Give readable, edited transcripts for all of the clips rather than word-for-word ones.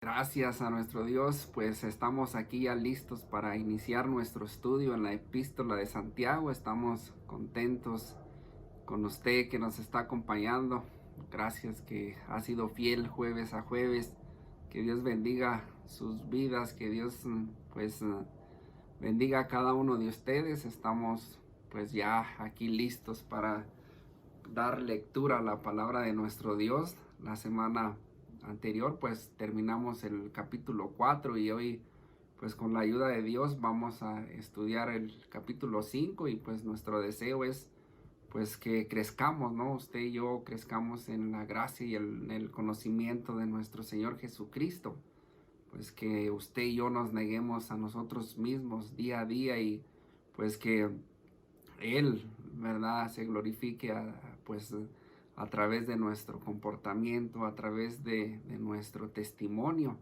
Gracias a nuestro Dios, pues estamos aquí ya listos para iniciar nuestro estudio en la epístola de Santiago. Estamos contentos con usted que nos está acompañando. Gracias que ha sido fiel jueves a jueves. Que Dios bendiga sus vidas, que Dios bendiga a cada uno de ustedes. Estamos pues ya aquí listos para dar lectura a la palabra de nuestro Dios. La semana anterior pues terminamos el capítulo 4 y hoy pues con la ayuda de Dios vamos a estudiar el capítulo 5 y pues nuestro deseo es pues que crezcamos, ¿no? Usted y yo crezcamos en la gracia y en el conocimiento de nuestro Señor Jesucristo. Pues que usted y yo nos neguemos a nosotros mismos día a día y pues que Él, ¿verdad? Se glorifique a través de nuestro comportamiento, a través de nuestro testimonio.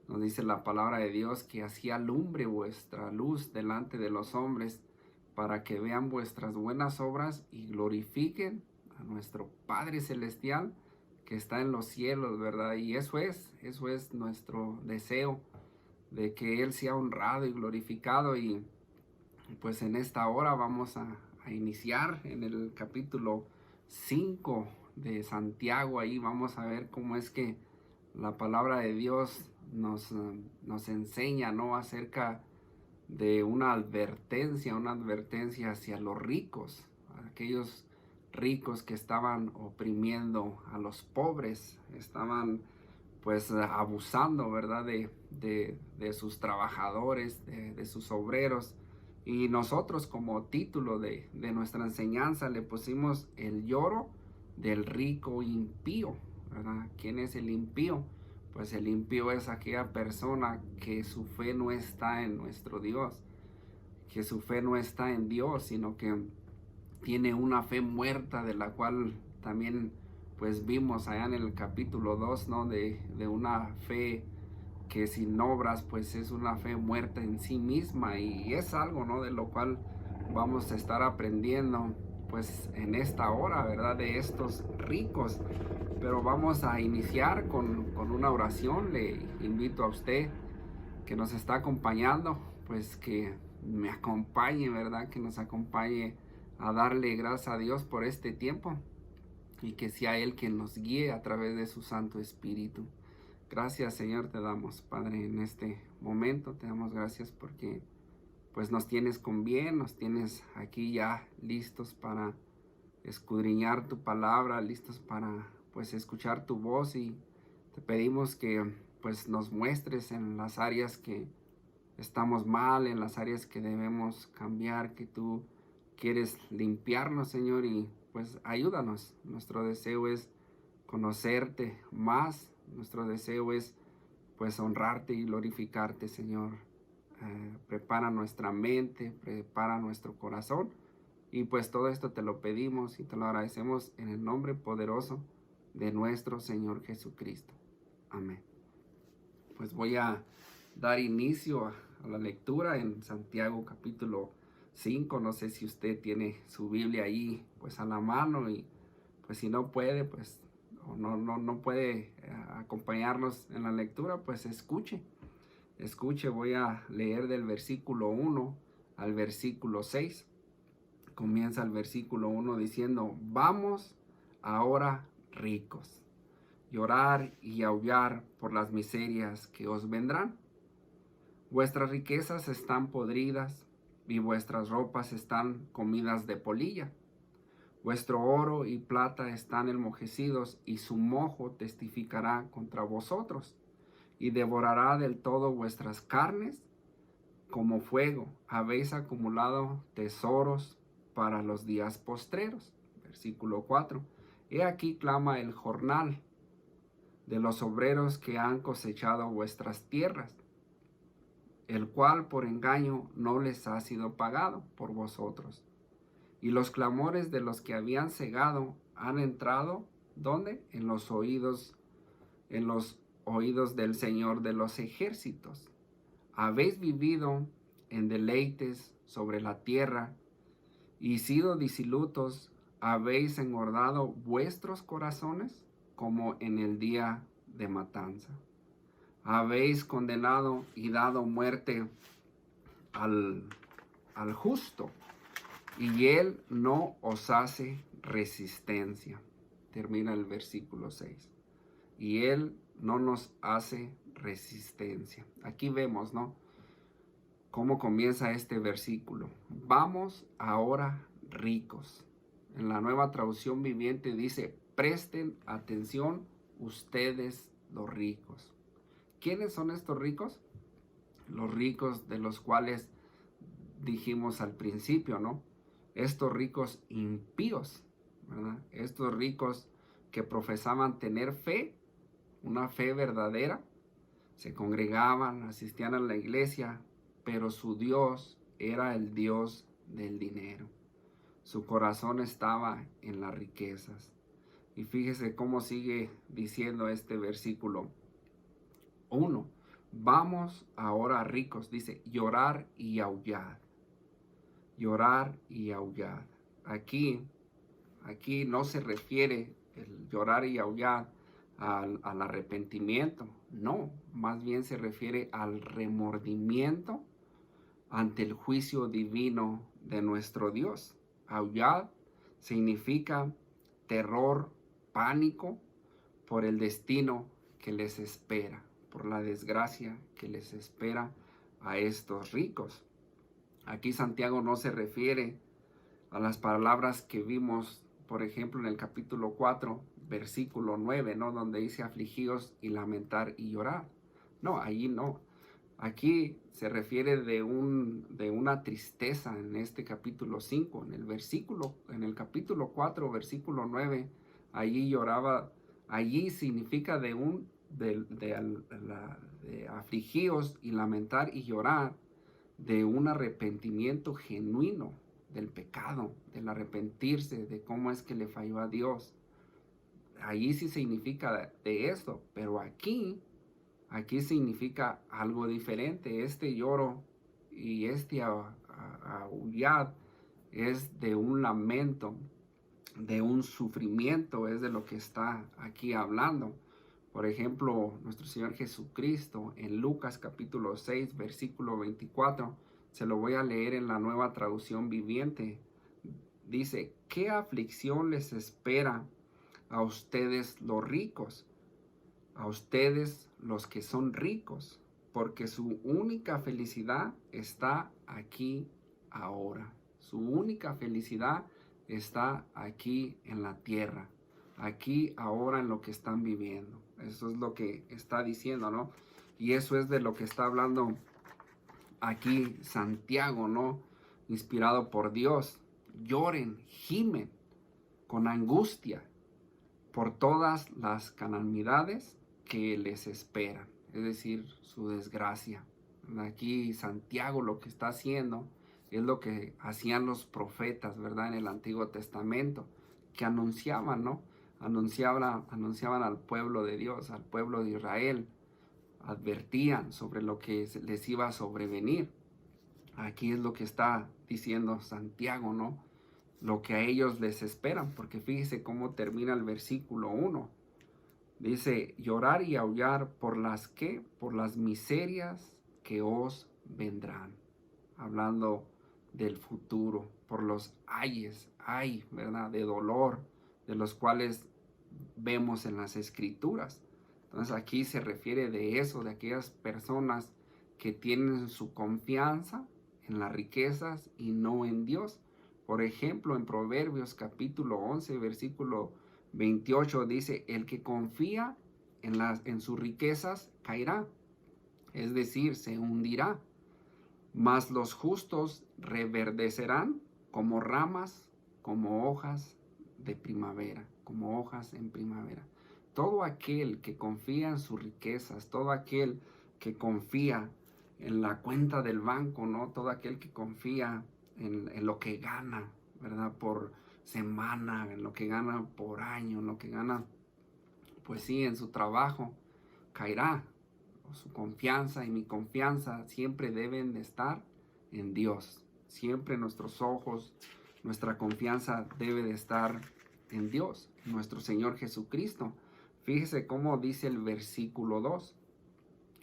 Nos dice la palabra de Dios que así alumbre vuestra luz delante de los hombres para que vean vuestras buenas obras y glorifiquen a nuestro Padre Celestial que está en los cielos, ¿verdad? Y eso es nuestro deseo, de que Él sea honrado y glorificado. Y pues en esta hora vamos a iniciar en el capítulo 5 de Santiago. Ahí vamos a ver cómo es que la palabra de Dios nos enseña, ¿no? Acerca de una advertencia hacia los ricos, aquellos ricos que estaban oprimiendo a los pobres, estaban pues abusando, ¿verdad? De sus trabajadores, de sus obreros. Y nosotros como título de nuestra enseñanza le pusimos el lloro del rico impío, ¿verdad? ¿Quién es el impío? Pues el impío es aquella persona que su fe no está en nuestro Dios, que su fe no está en Dios, sino que tiene una fe muerta, de la cual también pues vimos allá en el capítulo 2, ¿no? De una fe que sin obras pues es una fe muerta en sí misma, y es algo, ¿no? De lo cual vamos a estar aprendiendo pues en esta hora, ¿verdad? De estos ricos. Pero vamos a iniciar con una oración. Le invito a usted que nos está acompañando, pues que me acompañe, ¿verdad? Que nos acompañe a darle gracias a Dios por este tiempo y que sea Él quien nos guíe a través de su Santo Espíritu. Gracias, Señor, te damos, Padre, en este momento. Te damos gracias porque pues nos tienes con bien, nos tienes aquí ya listos para escudriñar tu palabra, listos para pues escuchar tu voz, y te pedimos que pues nos muestres en las áreas que estamos mal, en las áreas que debemos cambiar, que tú quieres limpiarnos, Señor, y pues ayúdanos. Nuestro deseo es conocerte más, nuestro deseo es pues honrarte y glorificarte, Señor. Prepara nuestra mente, prepara nuestro corazón, y pues todo esto te lo pedimos y te lo agradecemos en el nombre poderoso de nuestro Señor Jesucristo. Amén. Pues voy a dar inicio a la lectura en Santiago capítulo 5. No sé si usted tiene su Biblia ahí pues a la mano, y pues si no puede pues o no puede acompañarnos en la lectura, pues escuche. Voy a leer del versículo 1 al versículo 6. Comienza el versículo 1 diciendo: vamos ahora, ricos, llorar y aullar por las miserias que os vendrán. Vuestras riquezas están podridas y vuestras ropas están comidas de polilla. Vuestro oro y plata están enmojecidos, y su mojo testificará contra vosotros, y devorará del todo vuestras carnes como fuego. Habéis acumulado tesoros para los días postreros. Versículo 4. He aquí clama el jornal de los obreros que han cosechado vuestras tierras, el cual por engaño no les ha sido pagado por vosotros. Y los clamores de los que habían cegado han entrado, ¿dónde? En los oídos del Señor de los ejércitos. Habéis vivido en deleites sobre la tierra, y sido disilutos, habéis engordado vuestros corazones como en el día de matanza. habéis condenado y dado muerte al justo, y él no os hace resistencia. Termina el versículo 6. Y él no nos hace resistencia. Aquí vemos, ¿no? Cómo comienza este versículo. Vamos ahora ricos. En la Nueva Traducción Viviente dice, presten atención ustedes los ricos. ¿Quiénes son estos ricos? Los ricos de los cuales dijimos al principio, ¿no? Estos ricos impíos, ¿verdad? Estos ricos que profesaban tener fe, una fe verdadera, se congregaban, asistían a la iglesia, pero su Dios era el Dios del dinero. Su corazón estaba en las riquezas. Y fíjese cómo sigue diciendo este versículo 1. Vamos ahora ricos, dice, llorar y aullar. Llorar y aullar. Aquí no se refiere el llorar y aullar al arrepentimiento. No, más bien se refiere al remordimiento ante el juicio divino de nuestro Dios. Aullar significa terror, pánico por el destino que les espera, por la desgracia que les espera a estos ricos. Aquí Santiago no se refiere a las palabras que vimos, por ejemplo, en el capítulo 4, versículo 9, ¿no? Donde dice afligíos y lamentar y llorar. No, allí no. Aquí se refiere de una tristeza en este capítulo 5. En el capítulo 4, versículo 9, allí lloraba, allí significa de afligíos y lamentar y llorar, de un arrepentimiento genuino del pecado, del arrepentirse de cómo es que le falló a Dios. Allí sí significa de eso, pero aquí significa algo diferente. Este lloro y este aullar es de un lamento, de un sufrimiento, es de lo que está aquí hablando. Por ejemplo, nuestro Señor Jesucristo en Lucas capítulo 6, versículo 24, se lo voy a leer en la Nueva Traducción Viviente. Dice, ¿qué aflicción les espera a ustedes los ricos? A ustedes los que son ricos, porque su única felicidad está aquí ahora. Su única felicidad está aquí en la tierra, aquí ahora en lo que están viviendo. Eso es lo que está diciendo, ¿no? Y eso es de lo que está hablando aquí Santiago, ¿no? Inspirado por Dios. Lloren, gimen con angustia por todas las calamidades que les esperan, es decir, su desgracia. Aquí Santiago lo que está haciendo es lo que hacían los profetas, ¿verdad? En el Antiguo Testamento, que anunciaban, ¿no? Anunciaban al pueblo de Dios, al pueblo de Israel, advertían sobre lo que les iba a sobrevenir. Aquí es lo que está diciendo Santiago, ¿no? Lo que a ellos les esperan, porque fíjese cómo termina el versículo 1. Dice, llorar y aullar por las ¿qué? Por las miserias que os vendrán. Hablando del futuro, por los ayes, ¿verdad? De dolor, de los cuales vemos en las escrituras. Entonces aquí se refiere de eso, de aquellas personas que tienen su confianza en las riquezas y no en Dios. Por ejemplo, en Proverbios capítulo 11, versículo 28 dice, el que confía en sus riquezas caerá, es decir, se hundirá. Mas los justos reverdecerán como ramas, como hojas de primavera, como hojas en primavera. Todo aquel que confía en sus riquezas, todo aquel que confía en la cuenta del banco, ¿no? Todo aquel que confía en lo que gana, ¿verdad? Por semana, en lo que gana por año, en lo que gana, pues sí, en su trabajo, caerá. Su confianza y mi confianza siempre deben de estar en Dios. Siempre nuestros ojos, nuestra confianza debe de estar en Dios, nuestro Señor Jesucristo. Fíjese cómo dice el versículo 2.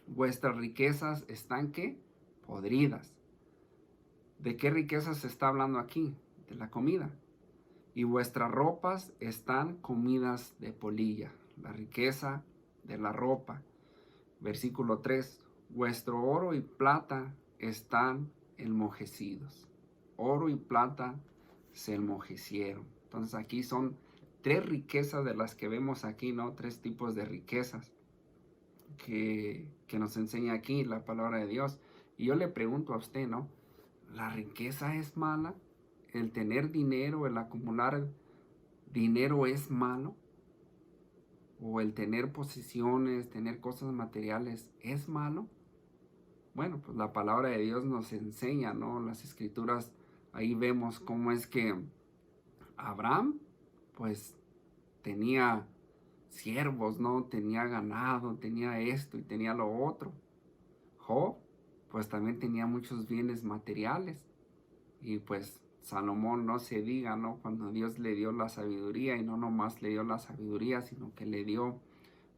Vuestras riquezas están, ¿qué? Podridas. ¿De qué riquezas se está hablando aquí? De la comida. Y vuestras ropas están comidas de polilla. La riqueza de la ropa. Versículo 3. Vuestro oro y plata están enmojecidos. Oro y plata se enmojecieron. Entonces aquí son tres riquezas de las que vemos aquí, ¿no? Tres tipos de riquezas que nos enseña aquí la palabra de Dios. Y yo le pregunto a usted, ¿no? ¿La riqueza es mala? ¿El tener dinero, el acumular dinero es malo? ¿O el tener posesiones, tener cosas materiales es malo? Bueno, pues la palabra de Dios nos enseña, ¿no? Las escrituras, ahí vemos cómo es que Abraham, pues tenía siervos, ¿no? Tenía ganado, tenía esto y tenía lo otro. Job, pues también tenía muchos bienes materiales. Y pues Salomón, no se diga, ¿no? Cuando Dios le dio la sabiduría, y no nomás le dio la sabiduría, sino que le dio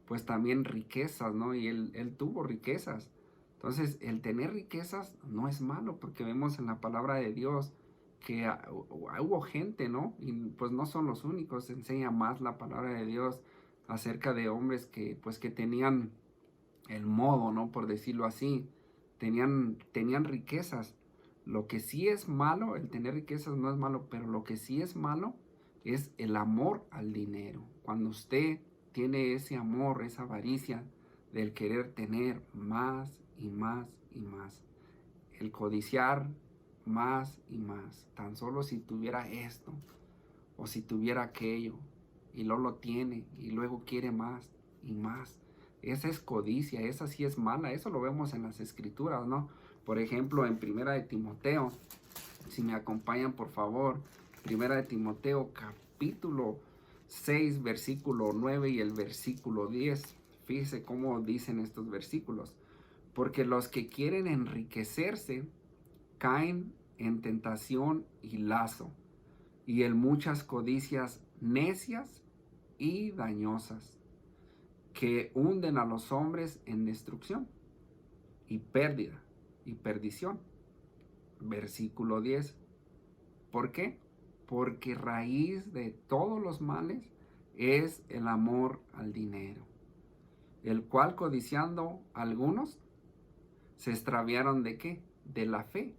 pues también riquezas, ¿no? Y él tuvo riquezas. Entonces, el tener riquezas no es malo, porque vemos en la palabra de Dios que hubo gente, ¿no? Y pues no son los únicos, enseña más la palabra de Dios acerca de hombres que pues que tenían el modo, ¿no? Por decirlo así, tenían riquezas. Lo que sí es malo, el tener riquezas no es malo, pero lo que sí es malo es el amor al dinero. Cuando usted tiene ese amor, esa avaricia del querer tener más y más y más, el codiciar más y más, tan solo si tuviera esto o si tuviera aquello y no lo tiene y luego quiere más y más. Esa es codicia, esa sí es mala, eso lo vemos en las escrituras, ¿no? Por ejemplo, en Primera de Timoteo, si me acompañan por favor, Primera de Timoteo capítulo 6, versículo 9 y el versículo 10. Fíjese cómo dicen estos versículos. Porque los que quieren enriquecerse caen en tentación y lazo, y en muchas codicias necias y dañosas, que hunden a los hombres en destrucción y pérdida y perdición. Versículo 10. ¿Por qué? Porque raíz de todos los males es el amor al dinero, el cual codiciando algunos se extraviaron ¿de qué? De la fe,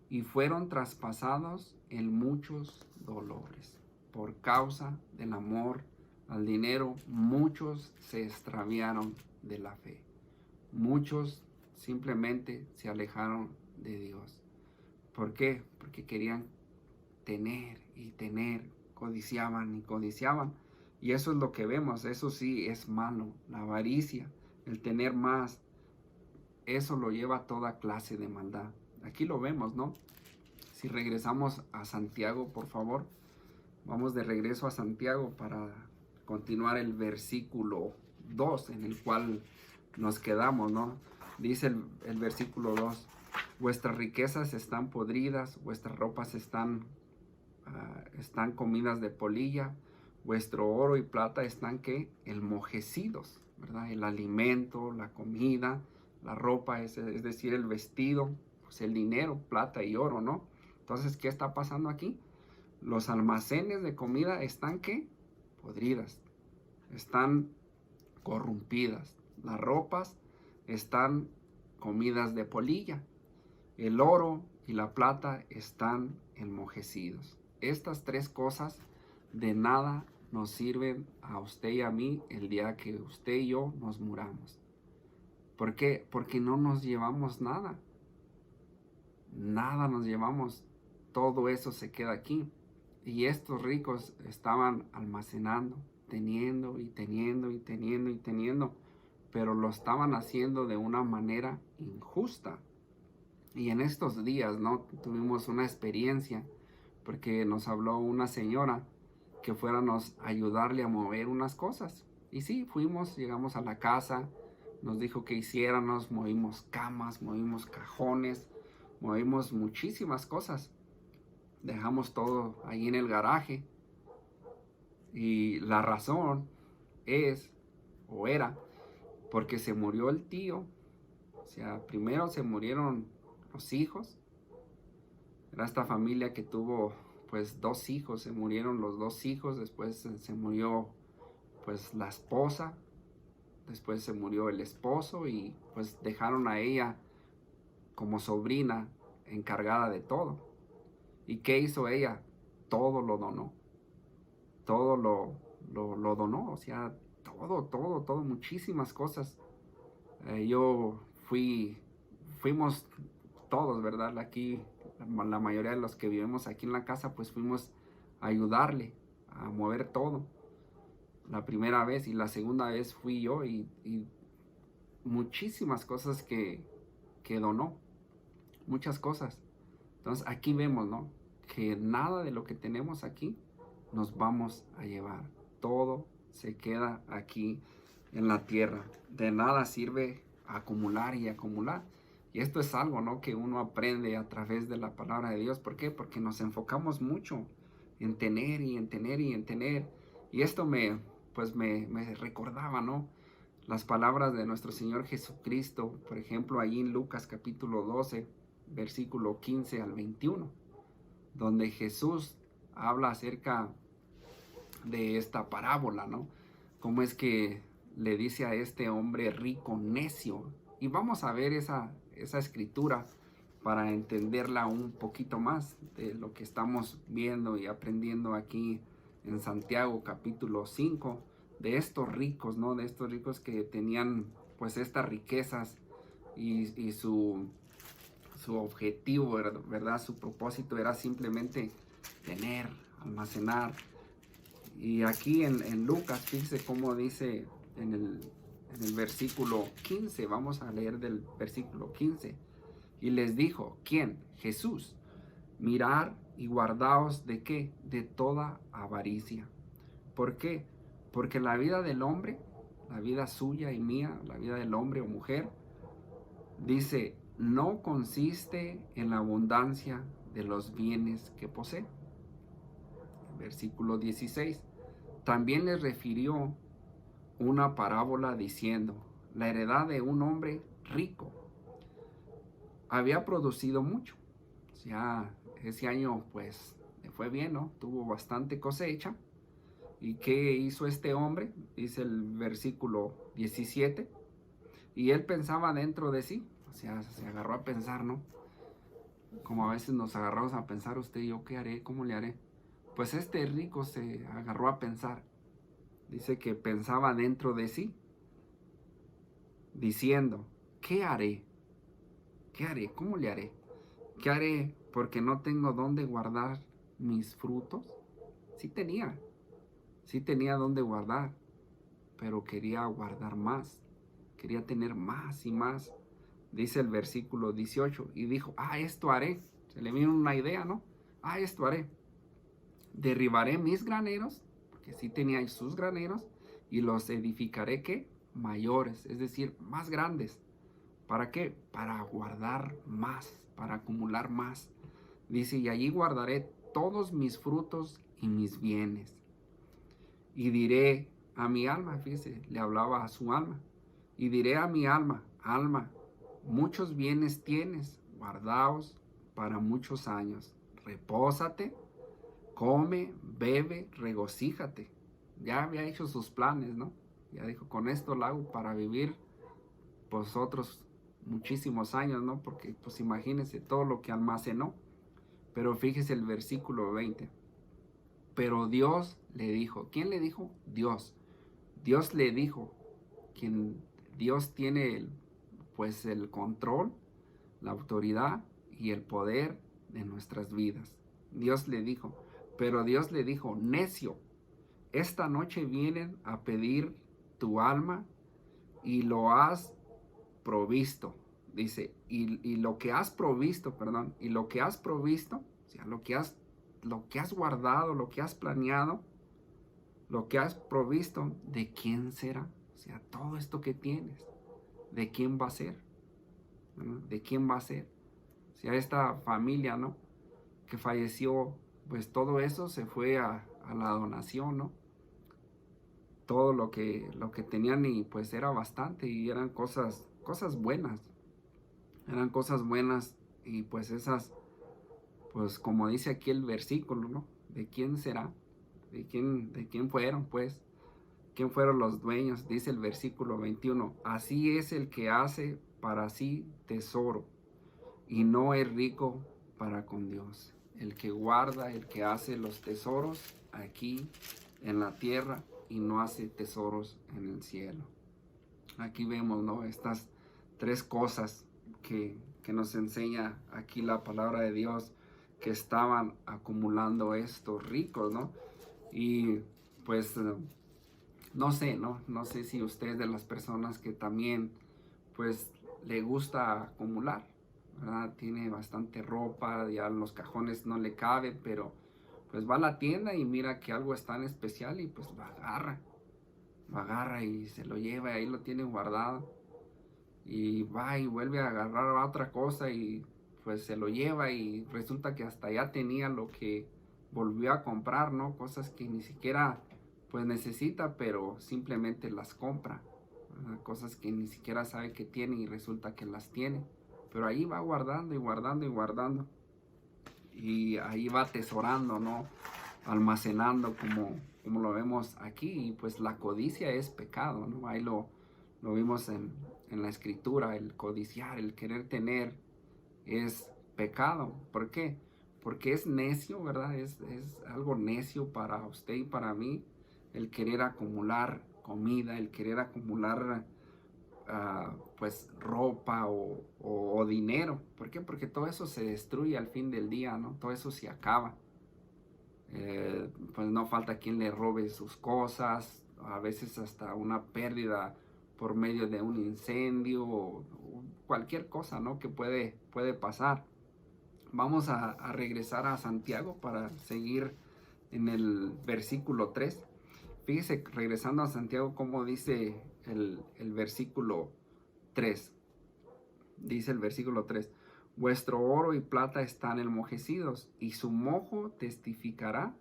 y fueron traspasados en muchos dolores. Por causa del amor al dinero, muchos se extraviaron de la fe. Muchos simplemente se alejaron de Dios. ¿Por qué? Porque querían tener y tener, codiciaban y codiciaban. Y eso es lo que vemos, eso sí es malo, la avaricia, el tener más, eso lo lleva a toda clase de maldad. Aquí lo vemos, ¿no? Si regresamos a Santiago, por favor, vamos de regreso a Santiago para continuar el versículo 2 en el cual nos quedamos, ¿no? Dice el versículo 2, vuestras riquezas están podridas, vuestras ropas están comidas de polilla, vuestro oro y plata están ¿qué? Enmojecidos, ¿verdad? El alimento, la comida, la ropa, es decir, el vestido, pues el dinero, plata y oro, ¿no? Entonces, ¿qué está pasando aquí? Los almacenes de comida están ¿qué? Podridas, están corrompidas, las ropas están comidas de polilla, el oro y la plata están enmojecidos. Estas tres cosas de nada nos sirven a usted y a mí el día que usted y yo nos muramos. ¿Por qué? Porque no nos llevamos nada. Nada nos llevamos. Todo eso se queda aquí. Y estos ricos estaban almacenando, teniendo y teniendo y teniendo y teniendo, pero lo estaban haciendo de una manera injusta. Y en estos días, ¿no? Tuvimos una experiencia porque nos habló una señora que fuéramos a ayudarle a mover unas cosas. Y sí, fuimos, llegamos a la casa, nos dijo que hiciéramos, movimos camas, movimos cajones, movimos muchísimas cosas. Dejamos todo ahí en el garaje. Y la razón es, o era, porque se murió el tío O sea, primero se murieron los hijos. Era esta familia que tuvo pues 2 hijos, se murieron los 2 hijos, después se murió pues la esposa, después se murió el esposo y pues dejaron a ella como sobrina encargada de todo. ¿Y qué hizo ella? Todo lo donó, todo lo donó, o sea, todo, muchísimas cosas. Fuimos todos, ¿verdad? Aquí, la mayoría de los que vivimos aquí en la casa, pues fuimos a ayudarle a mover todo. La primera vez y la segunda vez fui yo y muchísimas cosas que donó, muchas cosas. Entonces aquí vemos, ¿no? Que nada de lo que tenemos aquí nos vamos a llevar. Todo se queda aquí en la tierra. De nada sirve acumular y acumular. Y esto es algo, ¿no? Que uno aprende a través de la palabra de Dios. ¿Por qué? Porque nos enfocamos mucho en tener y en tener y en tener. Y esto me recordaba, ¿no? Las palabras de nuestro Señor Jesucristo, por ejemplo, allí en Lucas capítulo 12, versículo 15 al 21, donde Jesús habla acerca de esta parábola, ¿no? Cómo es que le dice a este hombre rico necio. Y vamos a ver esa escritura para entenderla un poquito más de lo que estamos viendo y aprendiendo aquí en Santiago capítulo 5, de estos ricos, ¿no? De estos ricos que tenían pues estas riquezas y su objetivo, ¿verdad? Su propósito era simplemente tener, almacenar. Y aquí en Lucas, fíjense cómo dice en el versículo 15, vamos a leer del versículo 15. Y les dijo, ¿quién? Jesús. Mirad y guardaos ¿de qué? De toda avaricia. ¿Por qué? Porque la vida del hombre, la vida suya y mía, la vida del hombre o mujer, dice, no consiste en la abundancia de los bienes que posee. Versículo 16. También les refirió una parábola diciendo, la heredad de un hombre rico había producido mucho. O sea, ese año pues le fue bien, ¿no? Tuvo bastante cosecha. ¿Y qué hizo este hombre? Dice el versículo 17. Y él pensaba dentro de sí. O sea, se agarró a pensar, ¿no? Como a veces nos agarramos a pensar, usted y yo, ¿qué haré? ¿Cómo le haré? Pues este rico se agarró a pensar. Dice que pensaba dentro de sí, diciendo, ¿qué haré? ¿Qué haré? ¿Cómo le haré? ¿Qué haré? Porque no tengo dónde guardar mis frutos. Sí tenía dónde guardar, pero quería guardar más. Quería tener más y más. Dice el versículo 18, y dijo, esto haré. Se le vino una idea, ¿no? Esto haré. Derribaré mis graneros, porque sí tenía sus graneros, y los edificaré, ¿qué? Mayores, es decir, más grandes. ¿Para qué? Para guardar más, para acumular más. Dice, y allí guardaré todos mis frutos y mis bienes. Y diré a mi alma, fíjese, le hablaba a su alma, y diré a mi alma, alma, muchos bienes tienes, guardaos para muchos años. Repósate, come, bebe, regocíjate. Ya había hecho sus planes, ¿no? Ya dijo, con esto lo hago para vivir pues otros muchísimos años, ¿no? Porque pues imagínense todo lo que almacenó. Pero fíjese el versículo 20. Pero Dios le dijo, ¿quién le dijo? Dios. Dios le dijo, Dios tiene pues el control, la autoridad y el poder de nuestras vidas. Dios le dijo, pero Dios le dijo, necio, esta noche vienen a pedir tu alma y lo has provisto. Dice, y lo que has provisto, o sea, lo que has guardado, lo que has planeado, lo que has provisto, ¿de quién será? O sea, todo esto que tienes, ¿de quién va a ser? ¿No? ¿De quién va a ser? O sea, esta familia, ¿no? Que falleció, pues todo eso se fue a la donación, ¿no? Todo lo que tenían y pues era bastante y eran cosas buenas, eran cosas buenas y pues esas, pues como dice aquí el versículo, ¿no? ¿De quién será? De quién fueron, pues? ¿Quién fueron los dueños? Dice el versículo 21. Así es el que hace para sí tesoro y no es rico para con Dios. El que guarda, el que hace los tesoros aquí en la tierra y no hace tesoros en el cielo. Aquí vemos, ¿no? Estas tres cosas que nos enseña aquí la palabra de Dios, que estaban acumulando estos ricos, ¿no? Y pues no sé, ¿no? No sé si usted es de las personas que también pues le gusta acumular, ¿verdad? Tiene bastante ropa, ya en los cajones no le cabe, pero pues va a la tienda y mira que algo es tan especial y pues lo agarra y se lo lleva y ahí lo tiene guardado. Y va y vuelve a agarrar otra cosa y pues se lo lleva y resulta que hasta ya tenía lo que volvió a comprar, ¿no? Cosas que ni siquiera pues necesita, pero simplemente las compra, ¿verdad? Cosas que ni siquiera sabe que tiene y resulta que las tiene. Pero ahí va guardando y guardando y guardando. Y ahí va atesorando, ¿no? Almacenando como lo vemos aquí. Y pues la codicia es pecado, ¿no? Ahí lo vimos en la escritura. El codiciar, el querer tener es pecado. ¿Por qué? Porque es necio, ¿verdad? Es algo necio para usted y para mí el querer acumular comida, el querer acumular pues ropa o dinero. ¿Por qué? Porque todo eso se destruye al fin del día, ¿no? Todo eso se acaba. Pues no falta quien le robe sus cosas, a veces hasta una pérdida por medio de un incendio o cualquier cosa, ¿no? Que puede pasar. Vamos a regresar a Santiago para seguir en el versículo 3. Fíjese, regresando a Santiago, como dice el versículo 3. Dice el versículo 3. Vuestro oro y plata están enmojecidos, y su mojo testificará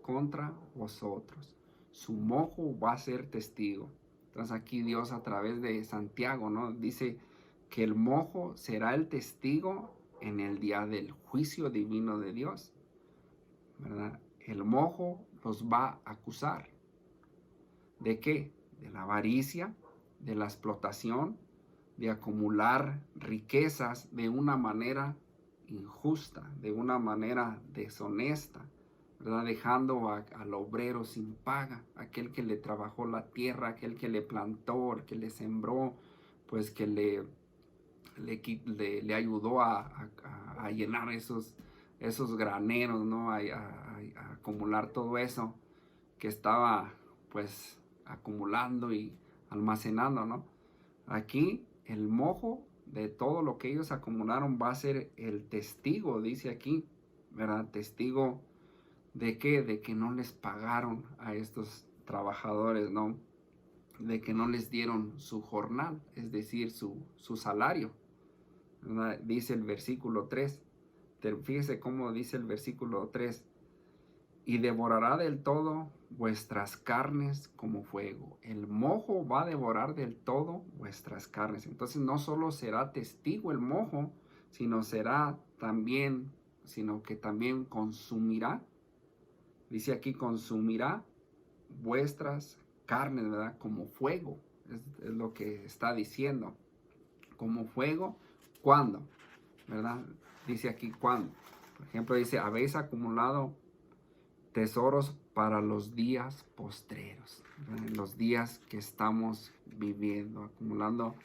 contra vosotros. Su mojo va a ser testigo. Entonces aquí Dios a través de Santiago, ¿no? Dice que el mojo será el testigo en el día del juicio divino de Dios, ¿verdad? El mojo los va a acusar. ¿De qué? De la avaricia, de la explotación, de acumular riquezas de una manera injusta, de una manera deshonesta, ¿verdad? Dejando al obrero sin paga, aquel que le trabajó la tierra, aquel que le plantó, el que le sembró, pues que le ayudó a llenar esos graneros, ¿no? A acumular todo eso que estaba pues acumulando y almacenando, ¿no? Aquí el mojo de todo lo que ellos acumularon va a ser el testigo, dice aquí, ¿verdad? Testigo de qué, de que no les pagaron a estos trabajadores, ¿no? De que no les dieron su jornal, es decir, su salario, ¿verdad? Dice el versículo 3. Fíjese cómo dice el versículo 3. Y devorará del todo vuestras carnes como fuego. El mojo va a devorar del todo vuestras carnes. Entonces no solo será testigo el mojo, sino que también consumirá. Dice aquí, consumirá vuestras carnes, ¿verdad? Como fuego. Es lo que está diciendo. Como fuego, ¿cuándo? ¿Verdad? Dice aquí, ¿cuándo? Por ejemplo, dice, habéis acumulado tesoros para los días postreros, ¿verdad? Los días que estamos viviendo, acumulando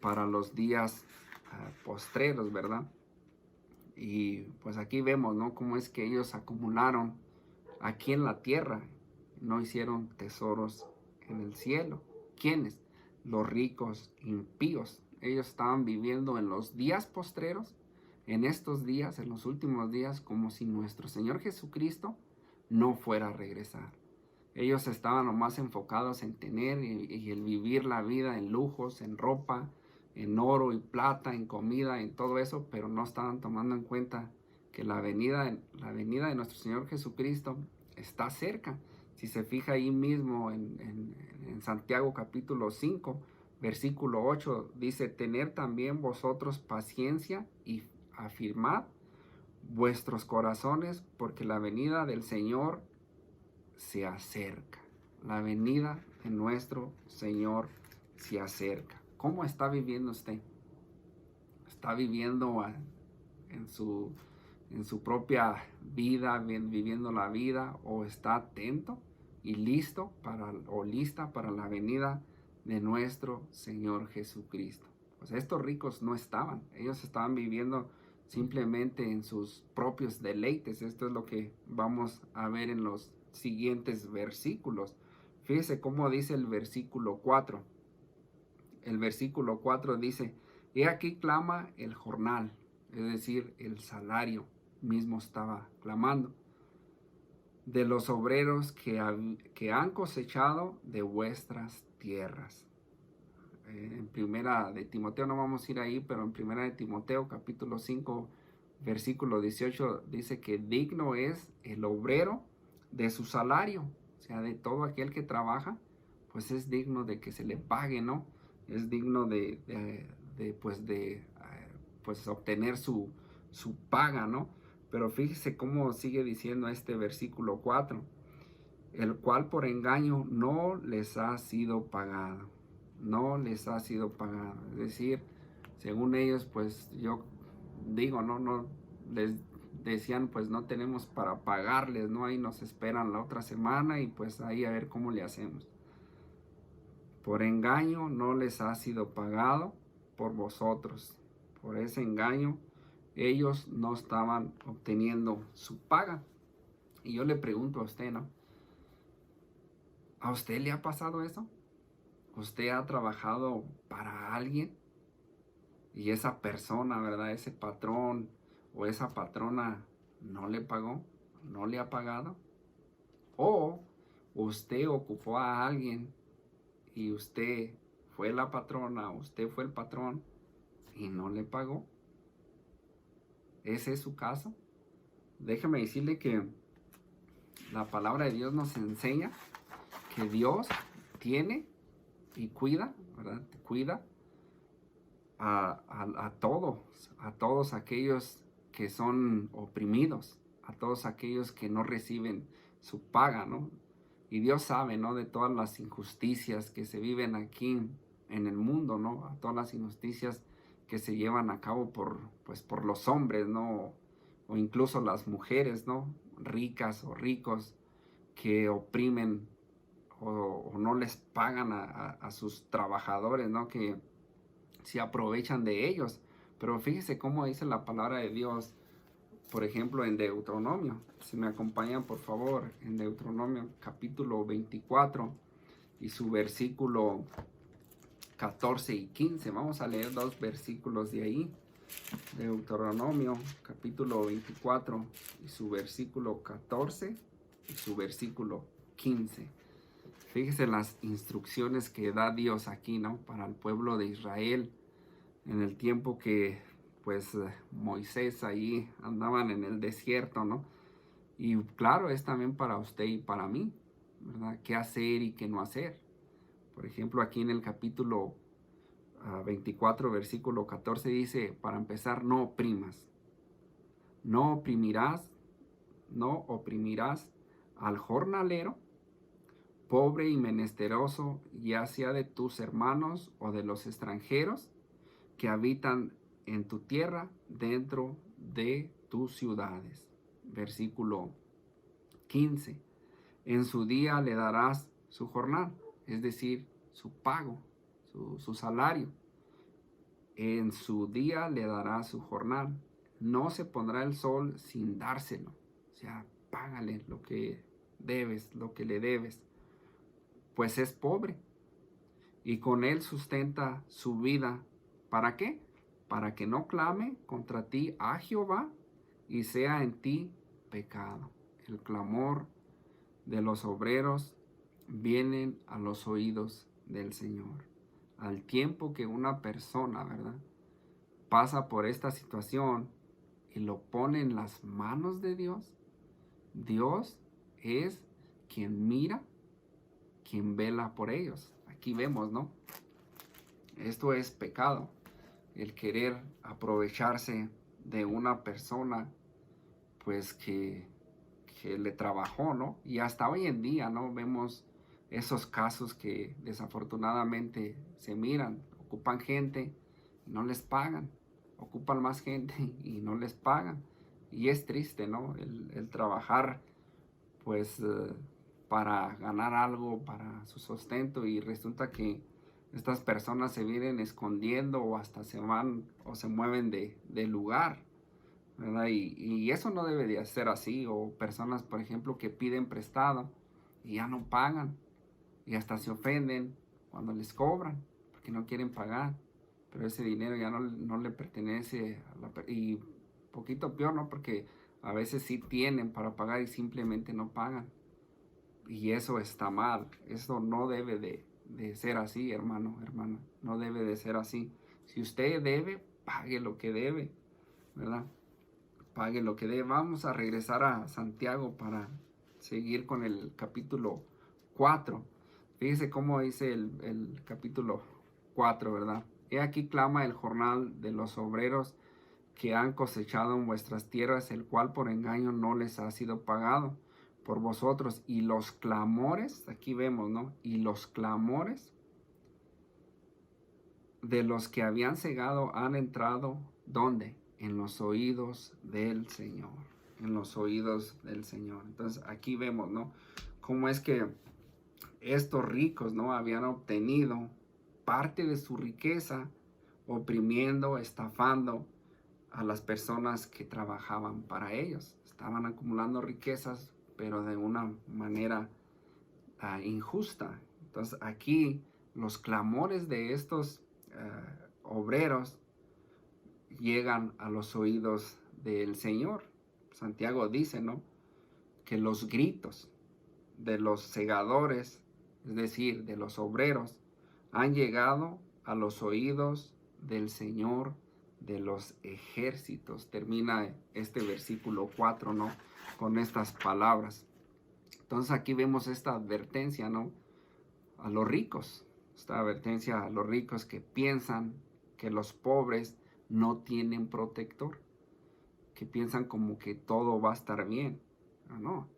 para los días postreros, ¿verdad? Y pues aquí vemos, ¿no? Cómo es que ellos acumularon aquí en la tierra, no hicieron tesoros en el cielo. ¿Quiénes? Los ricos impíos. Ellos estaban viviendo en los días postreros, en estos días, en los últimos días, como si nuestro Señor Jesucristo no fuera a regresar. Ellos estaban nomás enfocados en tener y el vivir la vida en lujos, en ropa, en oro y plata, en comida, en todo eso, pero no estaban tomando en cuenta que la venida de nuestro Señor Jesucristo está cerca. Si se fija ahí mismo en Santiago capítulo 5, Versículo 8 dice, tener también vosotros paciencia y afirmad vuestros corazones, porque la venida del Señor se acerca. La venida de nuestro Señor se acerca. ¿Cómo está viviendo usted? ¿Está viviendo en su propia vida, viviendo la vida, o está atento y listo o lista para la venida de nuestro Señor Jesucristo? Pues estos ricos no estaban, ellos estaban viviendo simplemente en sus propios deleites. Esto es lo que vamos a ver en los siguientes versículos. Fíjese cómo dice el versículo 4. El versículo 4 dice, he aquí clama el jornal, es decir, el salario mismo estaba clamando, de los obreros que han cosechado de vuestras tierras. En primera de Timoteo, no vamos a ir ahí, pero en primera de Timoteo capítulo 5 versículo 18 dice que digno es el obrero de su salario, o sea, de todo aquel que trabaja, pues es digno de que se le pague, ¿no? Es digno de obtener su paga, ¿no? Pero fíjese cómo sigue diciendo este versículo 4, el cual por engaño no les ha sido pagado. No les ha sido pagado. Es decir, según ellos, pues yo digo, no les decían, pues no tenemos para pagarles, ¿no? Ahí nos esperan la otra semana y pues ahí a ver cómo le hacemos. Por engaño no les ha sido pagado por vosotros. Por ese engaño ellos no estaban obteniendo su paga. Y yo le pregunto a usted, ¿no? ¿A usted le ha pasado eso? ¿Usted ha trabajado para alguien y esa persona, ¿verdad? Ese patrón o esa patrona no le pagó, no le ha pagado? ¿O usted ocupó a alguien y usted fue la patrona, usted fue el patrón y no le pagó? ¿Ese es su caso? Déjeme decirle que la palabra de Dios nos enseña que Dios tiene y cuida, ¿verdad? Cuida a todos aquellos que son oprimidos, a todos aquellos que no reciben su paga, ¿no? Y Dios sabe, ¿no? De todas las injusticias que se viven aquí en el mundo, ¿no? A todas las injusticias que se llevan a cabo por los hombres, ¿no? O incluso las mujeres, ¿no? Ricas o ricos que oprimen o no les pagan a sus trabajadores, ¿no? Que se aprovechan de ellos. Pero fíjese cómo dice la palabra de Dios, por ejemplo, en Deuteronomio. Si me acompañan, por favor, en Deuteronomio capítulo 24 y su versículo 14 y 15. Vamos a leer dos versículos de ahí. Deuteronomio capítulo 24 y su versículo 14 y su versículo 15. Fíjese las instrucciones que da Dios aquí, ¿no? Para el pueblo de Israel en el tiempo que pues Moisés ahí andaban en el desierto, ¿no? Y claro, es también para usted y para mí, ¿verdad? ¿Qué hacer y qué no hacer? Por ejemplo, aquí en el capítulo 24, versículo 14 dice, para empezar, no oprimas. No oprimirás al jornalero, pobre y menesteroso, ya sea de tus hermanos o de los extranjeros que habitan en tu tierra, dentro de tus ciudades. Versículo 15. En su día le darás su jornal, es decir, su pago, su salario. En su día le dará su jornal. No se pondrá el sol sin dárselo. O sea, págale lo que debes, lo que le debes. Pues es pobre. Y con él sustenta su vida. ¿Para qué? Para que no clame contra ti a Jehová y sea en ti pecado. El clamor de los obreros vienen a los oídos del Señor. Al tiempo que una persona, ¿verdad?, pasa por esta situación y lo pone en las manos de Dios, Dios es quien mira, quien vela por ellos. Aquí vemos, ¿no? Esto es pecado, el querer aprovecharse de una persona pues que le trabajó, ¿no? Y hasta hoy en día, ¿no? Vemos esos casos que desafortunadamente se miran, ocupan gente y no les pagan, ocupan más gente y no les pagan. Y es triste, ¿no? El trabajar pues para ganar algo, para su sustento, y resulta que estas personas se vienen escondiendo o hasta se van o se mueven de lugar, ¿verdad? Y eso no debe de ser así. O personas, por ejemplo, que piden prestado y ya no pagan y hasta se ofenden cuando les cobran porque no quieren pagar, pero ese dinero ya no le pertenece a y poquito peor, ¿no? Porque a veces sí tienen para pagar y simplemente no pagan. Y eso está mal. Eso no debe de ser así, hermano, hermana. No debe de ser así. Si usted debe, pague lo que debe, ¿verdad? Pague lo que debe. Vamos a regresar a Santiago para seguir con el capítulo 4. Fíjese cómo dice el capítulo 4, ¿verdad? He aquí clama el jornal de los obreros que han cosechado en vuestras tierras, el cual por engaño no les ha sido pagado por vosotros. Y los clamores, aquí vemos, ¿no? Y los clamores de los que habían cegado han entrado, ¿dónde? En los oídos del Señor. En los oídos del Señor. Entonces aquí vemos, ¿no? Cómo es que estos ricos, ¿no? Habían obtenido parte de su riqueza oprimiendo, estafando a las personas que trabajaban para ellos. Estaban acumulando riquezas, pero de una manera injusta. Entonces aquí los clamores de estos obreros llegan a los oídos del Señor. Santiago dice, ¿no?, que los gritos de los segadores, es decir, de los obreros, han llegado a los oídos del Señor de los ejércitos. Termina este versículo 4, ¿no?, con estas palabras. Entonces aquí vemos esta advertencia, ¿no?, a los ricos. Esta advertencia a los ricos que piensan que los pobres no tienen protector, que piensan como que todo va a estar bien. No.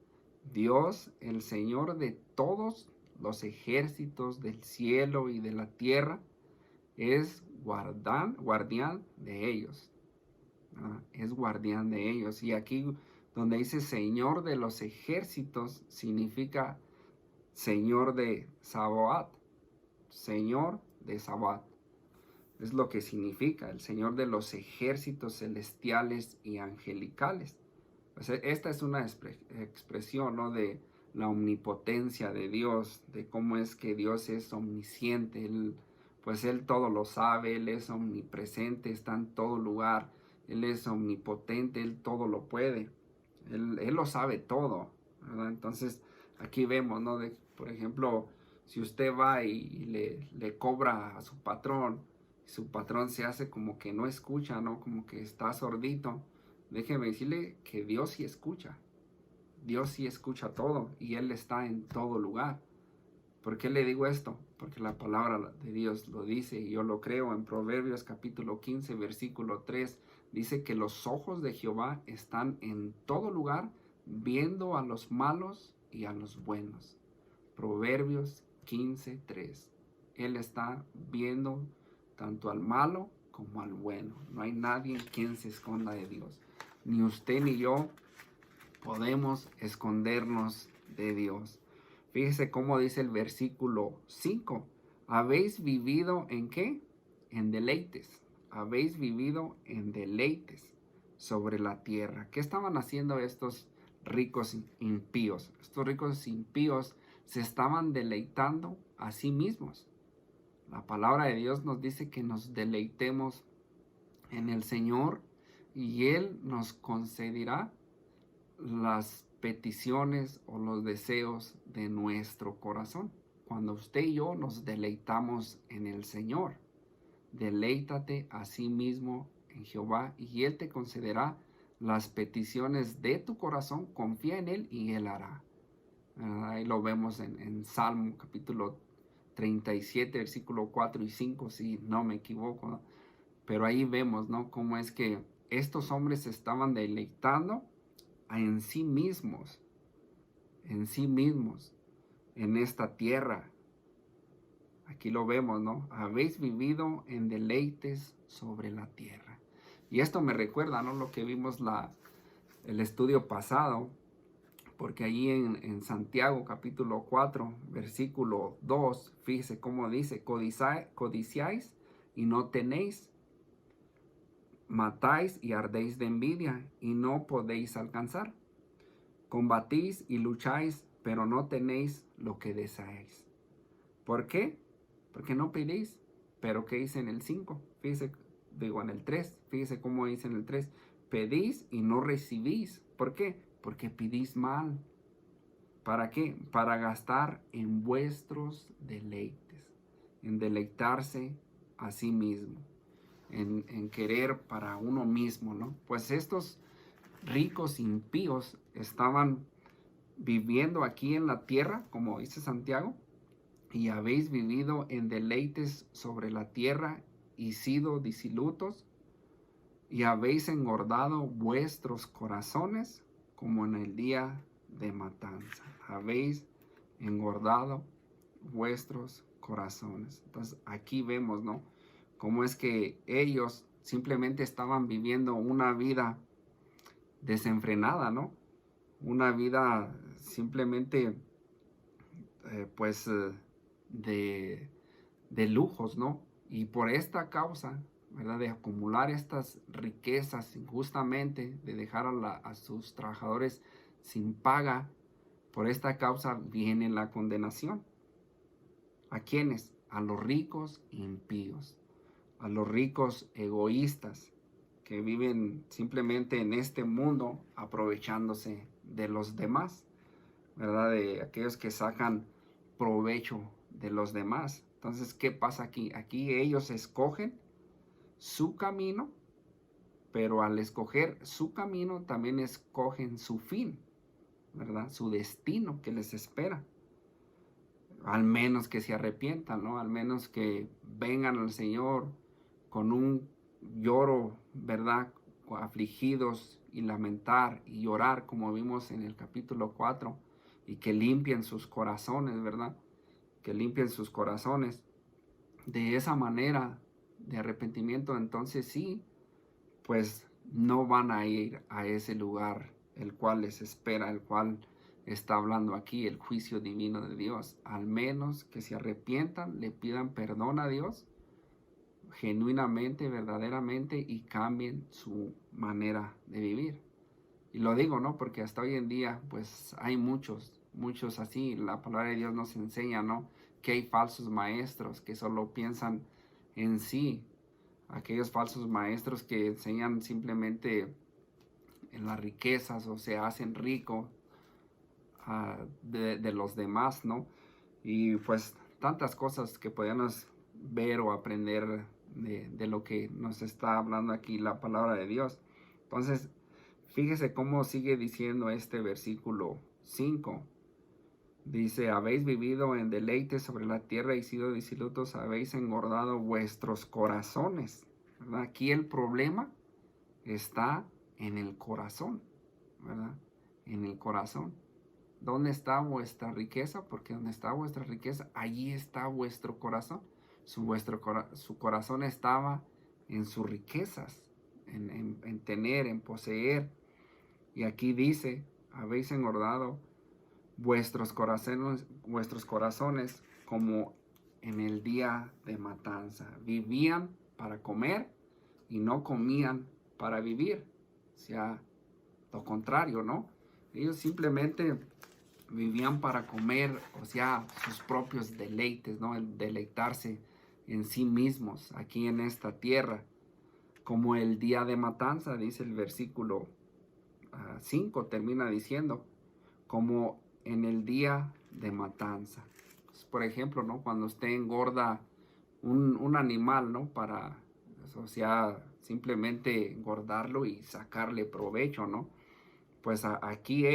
Dios, el Señor de todos los ejércitos del cielo y de la tierra, es guardián de ellos. Es guardián de ellos. Y aquí donde dice Señor de los ejércitos, significa Señor de Sabaoth. Señor de Sabaoth. Es lo que significa el Señor de los ejércitos celestiales y angelicales. Pues esta es una expresión, ¿no?, de la omnipotencia de Dios, de cómo es que Dios es omnisciente. Pues Él todo lo sabe, Él es omnipresente, está en todo lugar, Él es omnipotente, Él todo lo puede, Él lo sabe todo, ¿verdad? Entonces aquí vemos, ¿no?, por ejemplo, si usted va y le cobra a su patrón se hace como que no escucha, ¿no?, como que está sordito. Déjeme decirle que Dios sí escucha. Dios sí escucha todo y Él está en todo lugar. ¿Por qué le digo esto? Porque la palabra de Dios lo dice y yo lo creo. En Proverbios capítulo 15, versículo 3, dice que los ojos de Jehová están en todo lugar, viendo a los malos y a los buenos. Proverbios 15, 3. Él está viendo tanto al malo como al bueno. No hay nadie quien se esconda de Dios. Ni usted ni yo podemos escondernos de Dios. Fíjese cómo dice el versículo 5. ¿Habéis vivido en qué? En deleites. Habéis vivido en deleites sobre la tierra. ¿Qué estaban haciendo estos ricos impíos? Estos ricos impíos se estaban deleitando a sí mismos. La palabra de Dios nos dice que nos deleitemos en el Señor y Él nos concederá las peticiones o los deseos de nuestro corazón. Cuando usted y yo nos deleitamos en el Señor, deleítate a sí mismo en Jehová y Él te concederá las peticiones de tu corazón. Confía en Él y Él hará. Ahí lo vemos en Salmo capítulo 37, versículo 4 y 5, si no me equivoco, ¿no? Pero ahí vemos, ¿no? Cómo es que estos hombres se estaban deleitando en sí mismos, en sí mismos, en esta tierra. Aquí lo vemos, ¿no? Habéis vivido en deleites sobre la tierra. Y esto me recuerda, ¿no? Lo que vimos el estudio pasado, porque allí en Santiago capítulo 4, versículo 2, fíjese cómo dice, codiciáis y no tenéis, matáis y ardéis de envidia y no podéis alcanzar. Combatís y lucháis, pero no tenéis lo que deseáis. ¿Por qué? Porque no pedís. Pero ¿qué dice en el 5? Fíjese, digo en el 3, fíjese cómo dice en el 3. Pedís y no recibís. ¿Por qué? Porque pedís mal. ¿Para qué? Para gastar en vuestros deleites. En deleitarse a sí mismo. En querer para uno mismo, ¿no? Pues estos ricos impíos estaban viviendo aquí en la tierra, como dice Santiago, y habéis vivido en deleites sobre la tierra y sido disilutos, y habéis engordado vuestros corazones como en el día de matanza. Habéis engordado vuestros corazones. Entonces aquí vemos, ¿no? Cómo es que ellos simplemente estaban viviendo una vida desenfrenada, ¿no? Una vida simplemente, pues, de lujos, ¿no? Y por esta causa, ¿verdad? De acumular estas riquezas injustamente, de dejar a sus trabajadores sin paga, por esta causa viene la condenación. ¿A quiénes? A los ricos impíos, a los ricos egoístas que viven simplemente en este mundo aprovechándose de los demás, ¿verdad? De aquellos que sacan provecho de los demás. Entonces, ¿qué pasa aquí? Aquí ellos escogen su camino, pero al escoger su camino también escogen su fin, ¿verdad? Su destino que les espera. Al menos que se arrepientan, ¿no? Al menos que vengan al Señor con un lloro, ¿verdad? Afligidos y lamentar y llorar, como vimos en el capítulo 4, y que limpien sus corazones, ¿verdad? Que limpien sus corazones. De esa manera de arrepentimiento, entonces sí, pues no van a ir a ese lugar el cual les espera, el cual está hablando aquí, el juicio divino de Dios. Al menos que se arrepientan, le pidan perdón a Dios genuinamente, verdaderamente, y cambien su manera de vivir. Y lo digo, ¿no? Porque hasta hoy en día, pues hay muchos así. La palabra de Dios nos enseña, ¿no? Que hay falsos maestros que solo piensan en sí. Aquellos falsos maestros que enseñan simplemente en las riquezas o se hacen ricos de los demás, ¿no? Y pues tantas cosas que podemos ver o aprender de lo que nos está hablando aquí la palabra de Dios. Entonces, fíjese cómo sigue diciendo este versículo 5. Dice, habéis vivido en deleite sobre la tierra y sido disilutos, habéis engordado vuestros corazones, ¿verdad? Aquí el problema está en el corazón, ¿verdad? En el corazón. ¿Dónde está vuestra riqueza? Porque donde está vuestra riqueza, allí está vuestro corazón. Su corazón estaba en sus riquezas, en tener, en poseer. Y aquí dice, habéis engordado vuestros corazones como en el día de matanza. Vivían para comer y no comían para vivir. O sea, lo contrario, ¿no? Ellos simplemente vivían para comer, o sea, sus propios deleites, ¿no? El deleitarse en sí mismos aquí en esta tierra. Como el día de matanza, dice el versículo 5, termina diciendo, como en el día de matanza. Pues, por ejemplo, ¿no? Cuando usted engorda un animal, ¿no? Para, o sea, simplemente engordarlo y sacarle provecho, ¿no? Pues aquí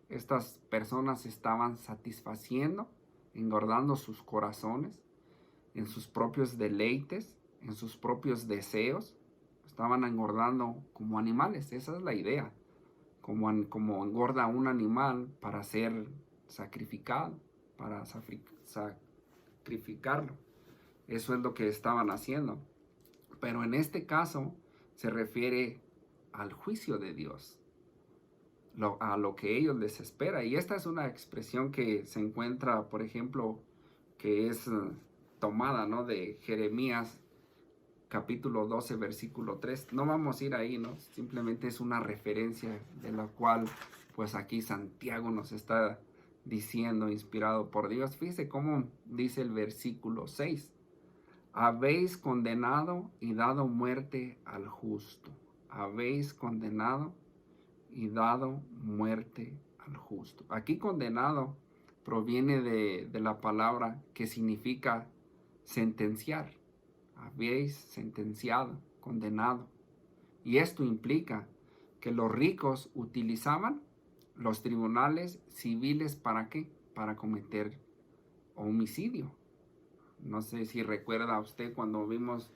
estas personas estaban satisfaciendo engordando sus corazones, en sus propios deleites, en sus propios deseos. Estaban engordando como animales, esa es la idea. Como engorda un animal para ser sacrificado, para sacrificarlo. Eso es lo que estaban haciendo. Pero en este caso se refiere al juicio de Dios, a lo que ellos les espera. Y esta es una expresión que se encuentra, por ejemplo, que es tomada, ¿no?, de Jeremías capítulo 12, versículo 3. No vamos a ir ahí, ¿no? Simplemente es una referencia de la cual, pues aquí Santiago nos está diciendo, inspirado por Dios. Fíjese cómo dice el versículo 6. Habéis condenado y dado muerte al justo. Habéis condenado y dado muerte al justo. Aquí condenado proviene de la palabra que significa sentenciar. Habéis sentenciado, condenado. Y esto implica que los ricos utilizaban los tribunales civiles ¿para qué? Para cometer homicidio. No sé si recuerda usted cuando vimos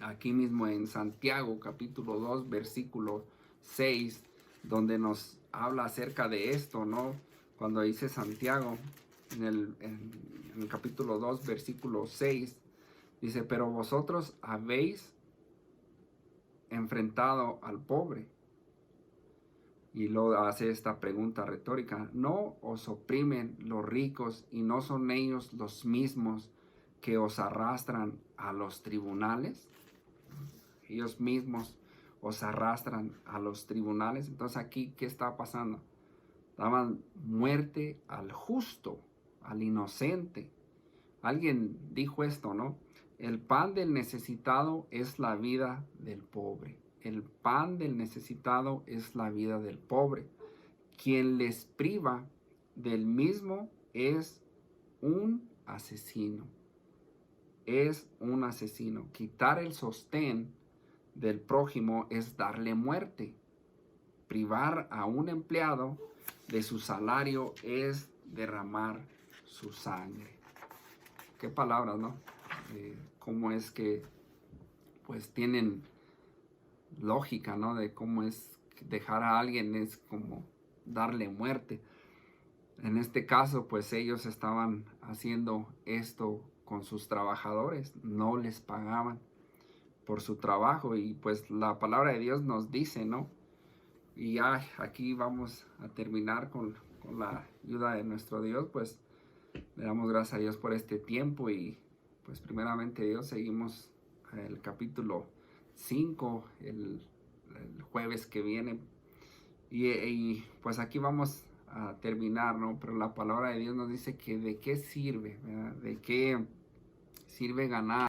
aquí mismo en Santiago capítulo 2 versículo 6, donde nos habla acerca de esto, ¿no? Cuando dice Santiago en el capítulo 2 versículo 6, dice, pero vosotros habéis enfrentado al pobre. Y luego hace esta pregunta retórica, ¿no os oprimen los ricos y no son ellos los mismos que os arrastran a los tribunales? Ellos mismos os arrastran a los tribunales. Entonces aquí, ¿qué está pasando? Daban muerte al justo, al inocente. Alguien dijo esto, ¿no? El pan del necesitado es la vida del pobre. El pan del necesitado es la vida del pobre. Quien les priva del mismo es un asesino. Es un asesino. Quitar el sostén del prójimo es darle muerte. Privar a un empleado de su salario es derramar su sangre. Qué palabras, ¿no? Cómo es que pues tienen lógica, ¿no? De cómo es dejar a alguien es como darle muerte. En este caso, pues ellos estaban haciendo esto con sus trabajadores, no les pagaban por su trabajo y pues la palabra de Dios nos dice, ¿no? Y ya aquí vamos a terminar con la ayuda de nuestro Dios, pues le damos gracias a Dios por este tiempo y pues primeramente Dios seguimos el capítulo 5 el jueves que viene y pues aquí vamos a terminar, ¿no? Pero la palabra de Dios nos dice que de qué sirve, ¿verdad? De qué sirve ganar